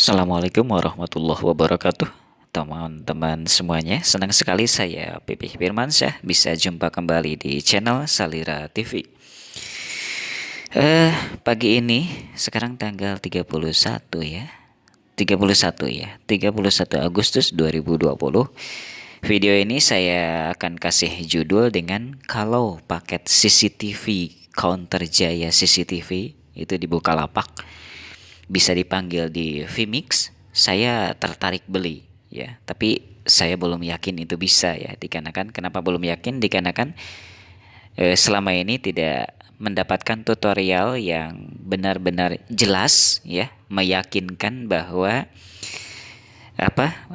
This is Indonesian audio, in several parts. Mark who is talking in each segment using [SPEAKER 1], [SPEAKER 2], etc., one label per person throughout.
[SPEAKER 1] Assalamualaikum warahmatullahi wabarakatuh. Teman-teman semuanya, senang sekali saya Pipih Firmansyah bisa jumpa kembali di channel Salira TV. Pagi ini sekarang tanggal 31 ya. 31 ya. 31 Agustus 2020. Video ini saya akan kasih judul dengan kalau paket CCTV Counter Jaya CCTV itu di Bukalapak bisa dipanggil di Vmix, saya tertarik beli ya. Tapi saya belum yakin itu bisa ya. Dikarenakan kenapa belum yakin? Dikarenakan selama ini tidak mendapatkan tutorial yang benar-benar jelas ya, meyakinkan bahwa apa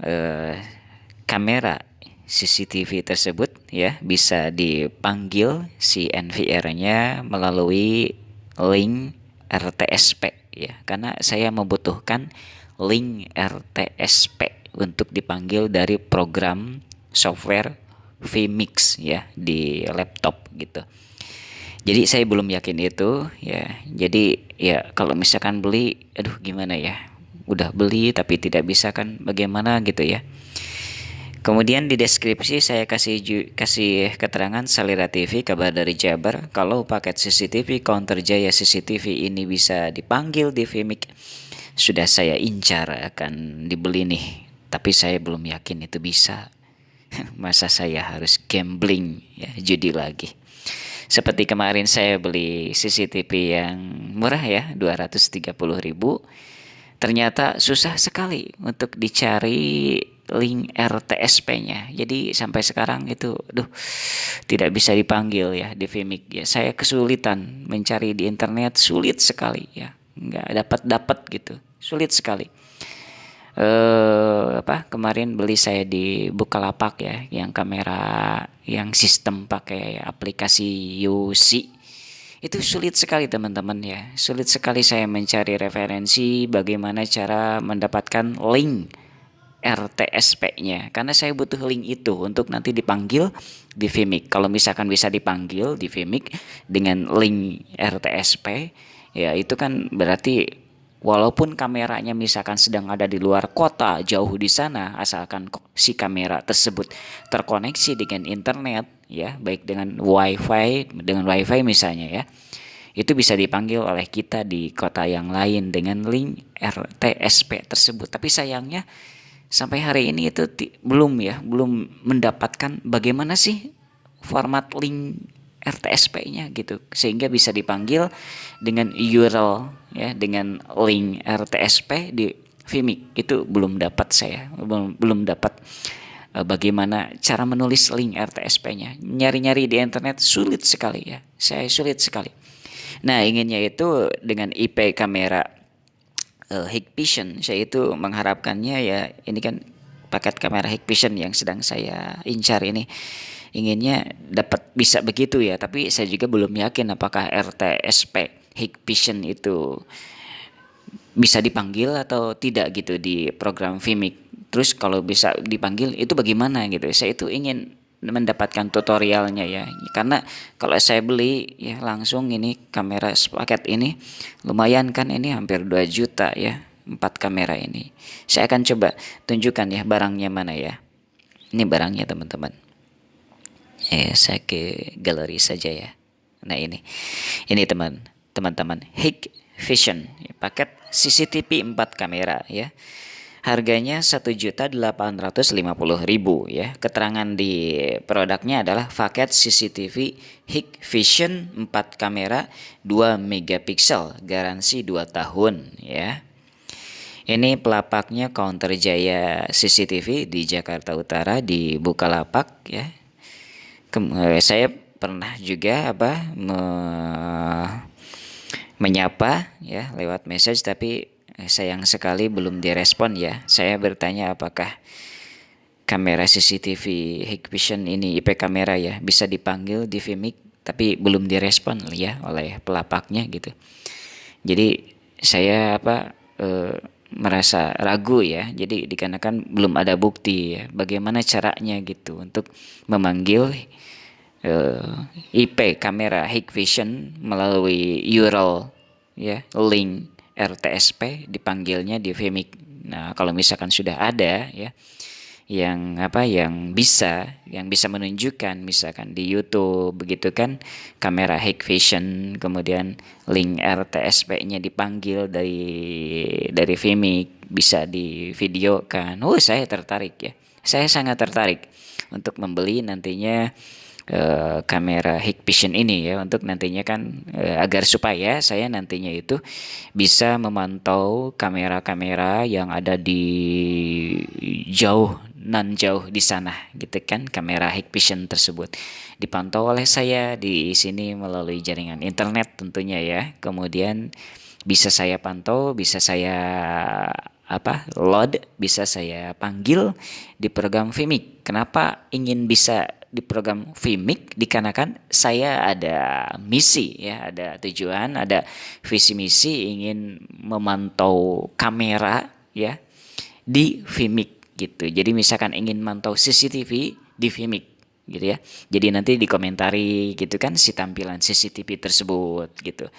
[SPEAKER 1] kamera CCTV tersebut ya bisa dipanggil si NVR-nya melalui link RTSP ya, karena saya membutuhkan link RTSP untuk dipanggil dari program software vMix ya di laptop gitu. Jadi saya belum yakin itu ya. Jadi ya kalau misalkan beli, aduh gimana ya? Udah beli tapi tidak bisa kan bagaimana gitu ya. Kemudian di deskripsi saya kasih keterangan Salira TV kabar dari Jabar kalau paket CCTV Counter Jaya CCTV ini bisa dipanggil di Vmix. Sudah saya incar akan dibeli nih, tapi saya belum yakin itu bisa. Masa saya harus gambling ya, judi lagi. Seperti kemarin saya beli CCTV yang murah ya, 230.000. Ternyata susah sekali untuk dicari link RTSP-nya. Jadi sampai sekarang itu tidak bisa dipanggil ya di Vmix ya. Saya kesulitan mencari di internet, sulit sekali ya. Nggak dapat gitu. Sulit sekali. Kemarin beli saya di Bukalapak ya, yang kamera yang sistem pakai aplikasi UC. Itu sulit sekali teman-teman ya. Sulit sekali saya mencari referensi bagaimana cara mendapatkan link RTSP-nya. Karena saya butuh link itu untuk nanti dipanggil di Vmix. Kalau misalkan bisa dipanggil di Vmix dengan link RTSP, ya itu kan berarti walaupun kameranya misalkan sedang ada di luar kota, jauh di sana, asalkan si kamera tersebut terkoneksi dengan internet, ya, baik dengan WiFi misalnya ya, itu bisa dipanggil oleh kita di kota yang lain dengan link RTSP tersebut. Tapi sayangnya sampai hari ini itu belum mendapatkan bagaimana sih format link RTSP-nya gitu sehingga bisa dipanggil dengan URL ya, dengan link RTSP di Vmix. Itu belum dapat, saya belum dapat bagaimana cara menulis link RTSP-nya. Nyari-nyari di internet sulit sekali ya. Saya sulit sekali. Nah, inginnya itu dengan IP kamera Hikvision. Saya itu mengharapkannya ya, ini kan paket kamera Hikvision yang sedang saya incar ini, inginnya dapat bisa begitu ya, tapi saya juga belum yakin apakah RTSP Hikvision itu bisa dipanggil atau tidak gitu di program Vmix. Terus kalau bisa dipanggil itu bagaimana gitu. Saya itu ingin mendapatkan tutorialnya ya. Karena kalau saya beli ya langsung ini kamera paket ini lumayan kan, ini hampir 2 juta ya. 4 kamera ini. Saya akan coba tunjukkan ya barangnya mana ya. Ini barangnya teman-teman. Saya ke galeri saja ya. Nah ini teman-teman Hikvision paket CCTV 4 kamera ya. Harganya 1.850.000 ya. Keterangan di produknya adalah paket CCTV Hikvision 4 kamera 2 megapiksel, garansi 2 tahun ya. Ini pelapaknya Counter Jaya CCTV di Jakarta Utara di Bukalapak ya. Saya pernah juga menyapa ya lewat message, tapi sayang sekali belum direspon ya. Saya bertanya apakah kamera CCTV Hikvision ini IP kamera ya bisa dipanggil di Vmix, tapi belum direspon ya oleh pelapaknya gitu. Jadi saya merasa ragu ya. Jadi dikarenakan belum ada bukti ya bagaimana caranya gitu untuk memanggil IP kamera Hikvision melalui URL ya, link RTSP dipanggilnya di Vmix. Nah, kalau misalkan sudah ada ya yang bisa menunjukkan misalkan di YouTube begitu kan, kamera Hikvision, kemudian link RTSP-nya dipanggil dari Vimic, bisa divideokan. Oh, saya tertarik ya. Saya sangat tertarik untuk membeli nantinya kamera Hikvision ini ya, untuk nantinya kan agar supaya saya nantinya itu bisa memantau kamera-kamera yang ada di jauh nan jauh di sana gitu kan. Kamera Hikvision tersebut dipantau oleh saya di sini melalui jaringan internet tentunya ya, kemudian bisa saya pantau, bisa saya load, bisa saya panggil di program Vimic. Kenapa ingin bisa di program Vimic? Dikarenakan saya ada misi ya, ada tujuan, ada visi misi ingin memantau kamera ya di Vimic gitu. Jadi misalkan ingin mantau CCTV di Vimic gitu ya. Jadi nanti dikomentari gitu kan si tampilan CCTV tersebut gitu.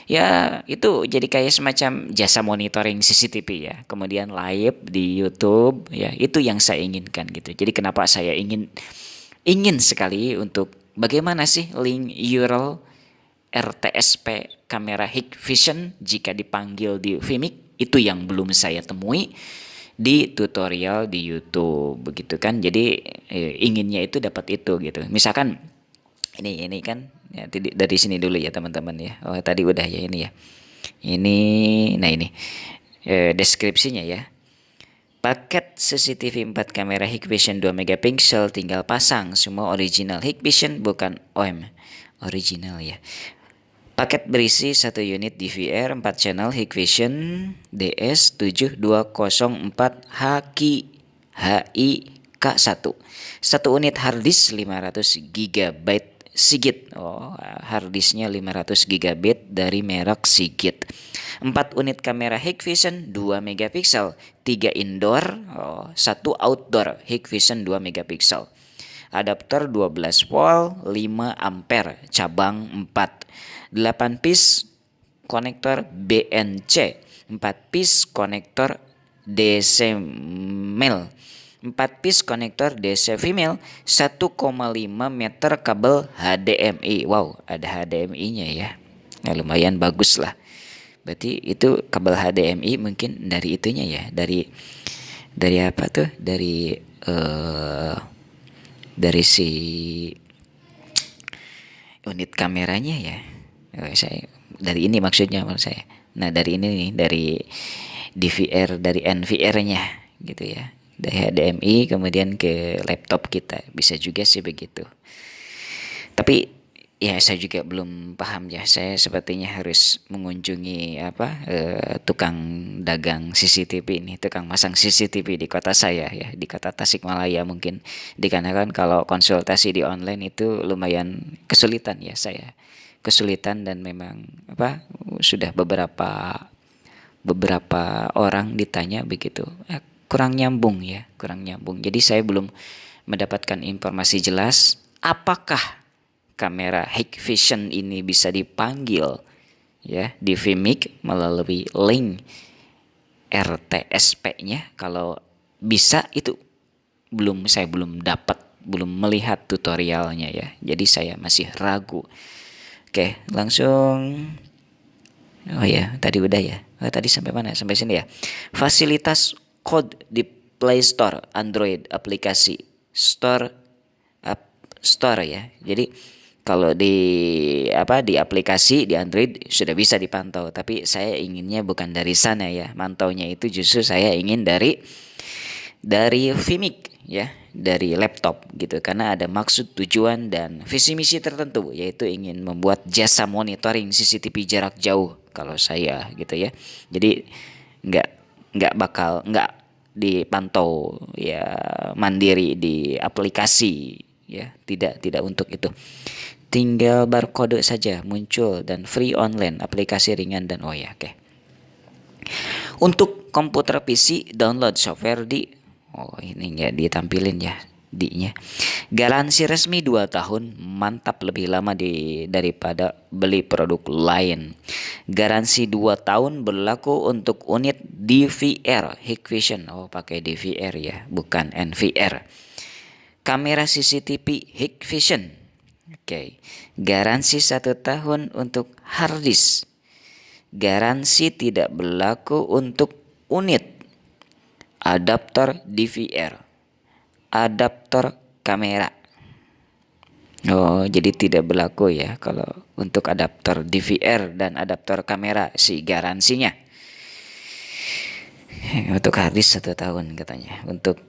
[SPEAKER 1] Ya, itu jadi kayak semacam jasa monitoring CCTV ya. Kemudian live di YouTube ya. Itu yang saya inginkan gitu. Jadi kenapa saya ingin sekali untuk bagaimana sih link URL RTSP kamera Hikvision jika dipanggil di Vimic, itu yang belum saya temui di tutorial di YouTube begitu kan. Jadi inginnya itu dapat itu gitu. Misalkan ini kan ya, dari sini dulu ya teman-teman ya. Oh, tadi udah ya ini ya. Ini, nah ini deskripsinya ya. Paket CCTV 4 kamera Hikvision 2 megapiksel tinggal pasang, semua original Hikvision bukan OEM. Original ya. Paket berisi 1 unit DVR 4 channel Hikvision DS7204HI-K1, 1 unit harddisk 500 GB Seagate. Oh, harddisknya 500 GB dari merek Seagate. 4 unit kamera Hikvision 2 megapiksel, 3 indoor, 1 outdoor Hikvision 2 megapiksel. Adapter 12 volt 5 ampere cabang 4. 8 piece konektor BNC, 4 piece konektor DC male, 4 piece konektor DC female, 1,5 meter kabel HDMI. Wow, ada HDMI-nya ya. Nah, lumayan bagus lah. Berarti itu kabel HDMI mungkin dari itunya ya, dari apa tuh? Dari si unit kameranya ya. Saya dari ini maksudnya menurut saya. Nah, dari ini nih, dari DVR, dari NVR-nya gitu ya. Dari HDMI kemudian ke laptop kita. Bisa juga sih begitu. Tapi ya saya juga belum paham ya. Saya sepertinya harus mengunjungi tukang dagang CCTV ini, tukang masang CCTV di kota saya ya, di kota Tasikmalaya mungkin. Dikarenakan kalau konsultasi di online itu lumayan kesulitan ya saya. Kesulitan dan memang sudah beberapa orang ditanya begitu. Kurang nyambung ya, kurang nyambung. Jadi saya belum mendapatkan informasi jelas apakah kamera Hikvision ini bisa dipanggil ya di Vimic melalui link RTSP-nya. Kalau bisa itu saya belum dapat, belum melihat tutorialnya ya. Jadi saya masih ragu. Oke, langsung. Oh ya, tadi udah ya. Tadi sampai mana? Sampai sini ya. Fasilitas code di Play Store Android, aplikasi Store ya. Jadi kalau di aplikasi di Android sudah bisa dipantau, tapi saya inginnya bukan dari sana ya. Mantaunya itu justru saya ingin dari Vimic ya, dari laptop gitu, karena ada maksud, tujuan dan visi misi tertentu, yaitu ingin membuat jasa monitoring CCTV jarak jauh kalau saya gitu ya. Jadi nggak dipantau ya mandiri di aplikasi ya, tidak untuk itu. Tinggal barcode saja muncul dan free online, aplikasi ringan dan oke. Untuk komputer PC download software di ini nggak ditampilin ya. D-nya. Garansi resmi 2 tahun, mantap, lebih lama daripada beli produk lain. Garansi 2 tahun berlaku untuk unit DVR Hikvision. Oh, pakai DVR ya, bukan NVR. Kamera CCTV Hikvision. Oke. Garansi 1 tahun untuk hard disk. Garansi tidak berlaku untuk unit adaptor DVR, adaptor kamera. Oh, jadi tidak berlaku ya kalau untuk adaptor DVR dan adaptor kamera si garansinya. Untuk hard disk 1 tahun katanya. Untuk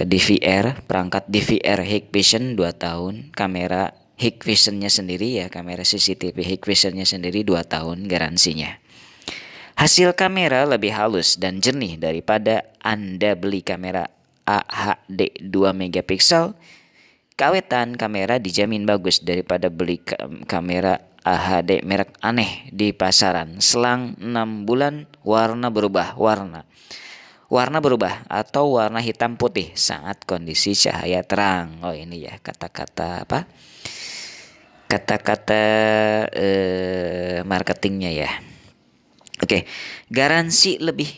[SPEAKER 1] DVR, perangkat DVR Hikvision 2 tahun, kamera Hikvisionnya sendiri ya, kamera CCTV Hikvisionnya sendiri 2 tahun garansinya. Hasil kamera lebih halus dan jernih daripada Anda beli kamera AHD 2 megapiksel. Kawetan kamera dijamin bagus daripada beli kamera AHD merek aneh di pasaran. Selang 6 bulan warna berubah atau warna hitam putih saat kondisi cahaya terang. Oh, ini ya kata-kata apa? Kata-kata marketingnya ya. Oke, garansi lebih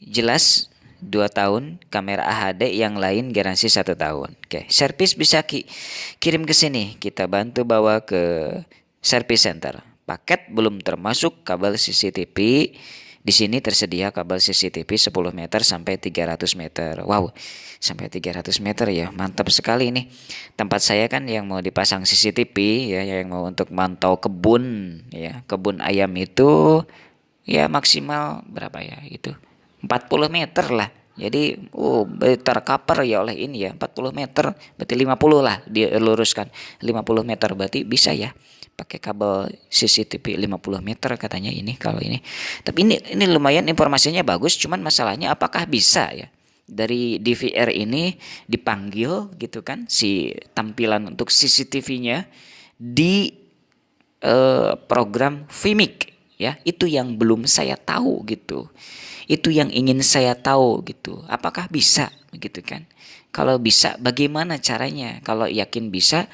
[SPEAKER 1] jelas 2 tahun, kamera AHD yang lain garansi 1 tahun. Oke, servis bisa kirim ke sini, kita bantu bawa ke service center. Paket belum termasuk kabel CCTV. Di sini tersedia kabel CCTV 10 meter sampai 300 meter. Wow, sampai 300 meter ya, mantap sekali ini. Tempat saya kan yang mau dipasang CCTV ya, yang mau untuk mantau kebun ya, kebun ayam itu ya maksimal berapa ya itu? 40 meter lah. Jadi tercover ya oleh ini ya 40 meter, berarti 50 lah diluruskan. 50 meter berarti bisa ya pakai kabel CCTV 50 meter katanya ini kalau ini. Tapi ini lumayan informasinya bagus, cuman masalahnya apakah bisa ya dari DVR ini dipanggil gitu kan si tampilan untuk CCTV-nya di program Vimic ya. Itu yang belum saya tahu gitu. Itu yang ingin saya tahu gitu. Apakah bisa begitu kan? Kalau bisa bagaimana caranya? Kalau yakin bisa,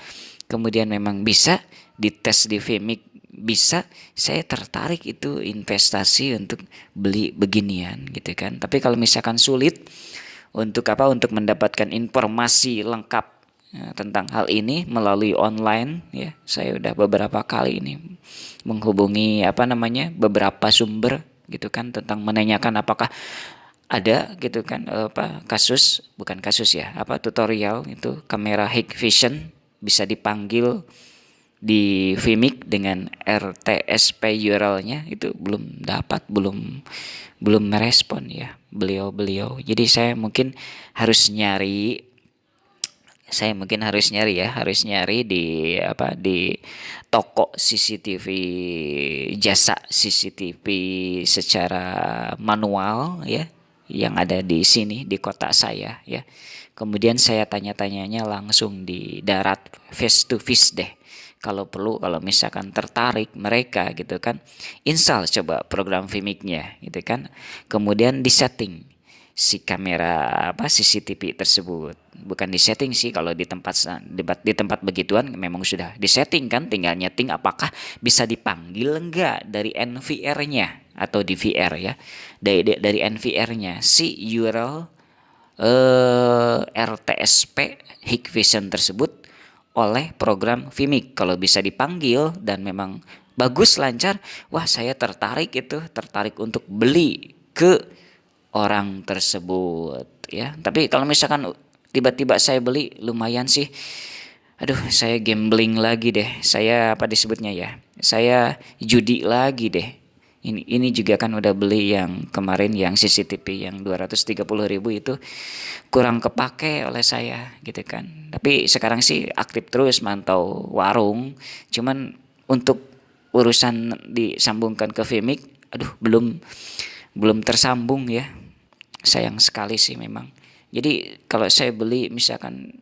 [SPEAKER 1] kemudian memang bisa dites di Vimic bisa, saya tertarik itu investasi untuk beli beginian gitu kan. Tapi kalau misalkan sulit untuk untuk mendapatkan informasi lengkap tentang hal ini melalui online ya, saya udah beberapa kali ini menghubungi beberapa sumber gitu kan, tentang menanyakan apakah ada gitu kan bukan kasus ya, tutorial itu kamera Hikvision bisa dipanggil di Vimic dengan RTSP URL-nya, itu belum merespon ya beliau. Jadi saya mungkin harus nyari di toko CCTV, jasa CCTV secara manual ya, yang ada di sini di kota saya ya. Kemudian saya tanya-tanyanya langsung di darat, face to face deh. Kalau perlu, kalau misalkan tertarik mereka gitu kan, install coba program Vimic-nya gitu kan. Kemudian disetting si kamera CCTV tersebut. Bukan disetting sih, kalau di tempat begituan memang sudah disetting kan, tinggal nyeting apakah bisa dipanggil enggak dari NVR-nya atau DVR ya. Dari NVR-nya si URL RTSP Hikvision tersebut oleh program Vimic. Kalau bisa dipanggil dan memang bagus lancar, wah saya tertarik untuk beli ke orang tersebut ya. Tapi kalau misalkan tiba-tiba saya beli, lumayan sih, aduh saya gambling lagi deh, saya disebutnya ya, saya judi lagi deh. Ini juga kan udah beli yang kemarin yang CCTV yang 230.000 itu kurang kepake oleh saya gitu kan. Tapi sekarang sih aktif terus mantau warung. Cuman untuk urusan disambungkan ke Vimic, aduh belum tersambung ya. Sayang sekali sih memang. Jadi kalau saya beli misalkan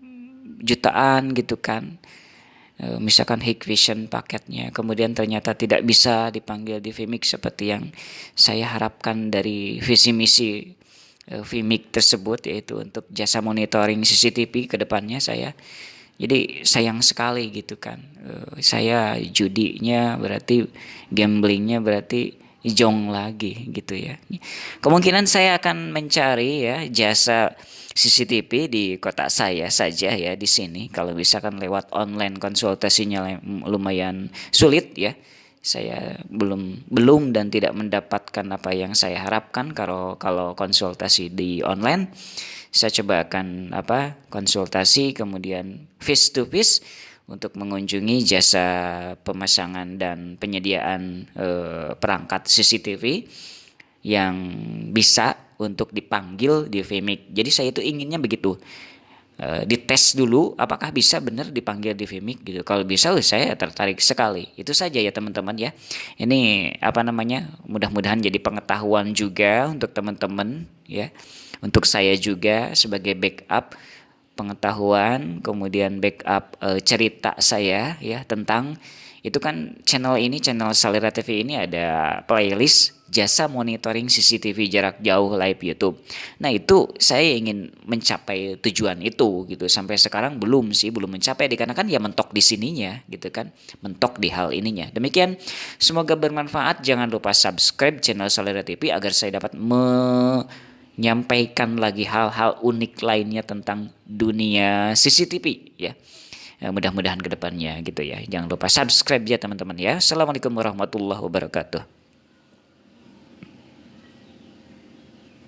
[SPEAKER 1] jutaan gitu kan, misalkan Hikvision paketnya, kemudian ternyata tidak bisa dipanggil di Vimic seperti yang saya harapkan dari visi misi Vmix tersebut, yaitu untuk jasa monitoring CCTV ke depannya saya. Jadi sayang sekali gitu kan. Saya judinya berarti, gamblingnya berarti jong lagi gitu ya. Kemungkinan saya akan mencari ya jasa CCTV di kota saya saja ya di sini. Kalau misalkan lewat online konsultasinya lumayan sulit ya. Saya belum dan tidak mendapatkan apa yang saya harapkan kalau konsultasi di online. Saya coba akan konsultasi kemudian face to face untuk mengunjungi jasa pemasangan dan penyediaan perangkat CCTV yang bisa untuk dipanggil di Vmix. Jadi saya itu inginnya begitu. Dites dulu apakah bisa benar dipanggil di Vmix gitu. Kalau bisa saya tertarik sekali. Itu saja ya teman-teman ya. Ini mudah-mudahan jadi pengetahuan juga untuk teman-teman ya. Untuk saya juga sebagai backup pengetahuan, kemudian backup cerita saya ya tentang itu kan channel Salira TV ini ada playlist jasa monitoring CCTV jarak jauh live YouTube. Nah itu saya ingin mencapai tujuan itu gitu. Sampai sekarang belum mencapai dikarenakan ya mentok di sininya gitu kan, mentok di hal ininya. Demikian, semoga bermanfaat. Jangan lupa subscribe channel Salira TV agar saya dapat menyampaikan lagi hal-hal unik lainnya tentang dunia CCTV ya. Mudah-mudahan kedepannya gitu ya. Jangan lupa subscribe ya teman-teman ya. Assalamualaikum warahmatullahi wabarakatuh.